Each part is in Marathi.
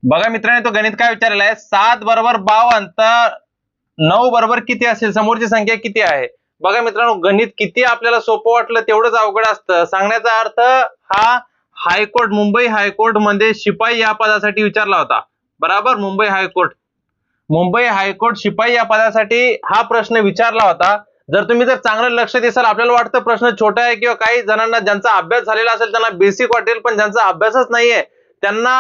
बघा मित्रांनो, तो गणित काय विचारलेला आहे, 7 बरोबर 52 तर 9 बरोबर किती असेल, समोरची संख्या किती आहे. बघा मित्रांनो, गणित किती आपल्याला सोपं वाटलं तेवढंच अवघड असतं. सांगण्याचा अर्थ हा हायकोर्ट, मुंबई हायकोर्ट मध्ये शिपाई या पदासाठी विचारला होता. बराबर, मुंबई हायकोर्ट शिपाई या पदासाठी हा प्रश्न विचारला होता. जर तुम्ही चांगलं लक्ष देसाल, आपल्याला वाटतं प्रश्न छोटा आहे किंवा काही जणांना ज्यांचा अभ्यास झालेला असेल त्यांना बेसिक वाटेल, पण ज्यांचा अभ्यासच नाहीये त्यांना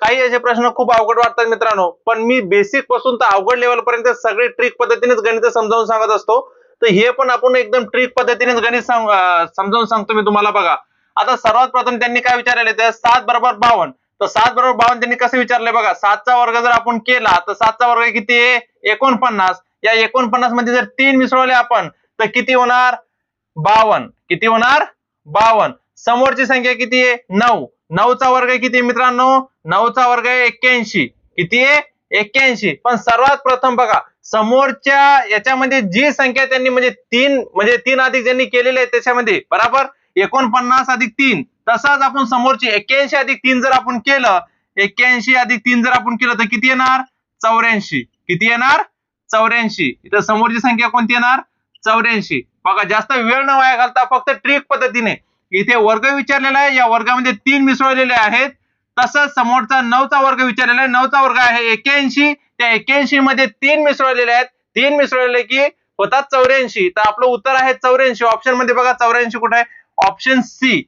काही प्रश्न खूप अवघड वाटतात मित्रांनो. पण मी बेसिक पासून तर अवघड लेवल पर्यंत सगळे ट्रिक पद्धतीनेच गणित समजावून सांगत असतो. तर हे पण आपण एकदम ट्रिक पद्धतीनेच गणित समजावून सांगतो मी तुम्हाला. बघा, आता सर्वात प्रथम त्यांनी काय विचारले, तर 7 बरोबर 52. तर 7 बरोबर 52 त्यांनी कसं विचारले बघा, 7 चा वर्ग जर आपण केला तर 7 चा वर्ग किती आहे, 49. या 49 मध्ये जर 3 मिसळले आपण तर किती होणार, 52. किती होणार, 52. समोरची संख्या किती आहे, 9. 9 चा वर्ग किती मित्रांनो, 9 चा वर्ग आहे 81. किती आहे, 81. पण सर्वात प्रथम बघा, समोरच्या याच्यामध्ये जी संख्या त्यांनी म्हणजे 3 अधिक ज्यांनी केलेले आहे त्याच्यामध्ये, बराबर 49 अधिक 3, तसाच आपण समोरची 81 अधिक 3 जर आपण केलं, 81 अधिक 3 जर आपण केलं तर किती येणार, 84. किती येणार, 84. इथं समोरची संख्या कोणती येणार, 84. बघा, जास्त वेळ न वाया घालता फक्त ट्रिक पद्धतीने इथे वर्ग विचारलेला आहे, या वर्गामध्ये 3 मिसळलेले आहेत. तसंच समोरचा 9 चा वर्ग विचारलेला आहे, 9 चा वर्ग आहे 81. त्या 81 मध्ये 3 मिसळलेले आहेत, 3 मिसळले की होतात 84. तर आपलं उत्तर आहे 84. ऑप्शन मध्ये बघा 84 कुठे आहे, ऑप्शन सी.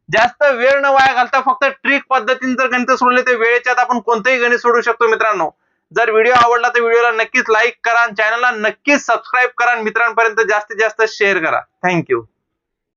जास्त वेळ न वाया घालता फक्त ट्रिक पद्धतीने जर गणित सोडले तर वेळेच्या आत आपण कोणतेही गणित सोडू शकतो मित्रांनो. जर व्हिडिओ आवडला तर व्हिडिओला नक्कीच लाईक करा, चॅनलला नक्कीच सबस्क्राईब करा, मित्रांपर्यंत जास्तीत जास्त शेअर करा. थँक्यू.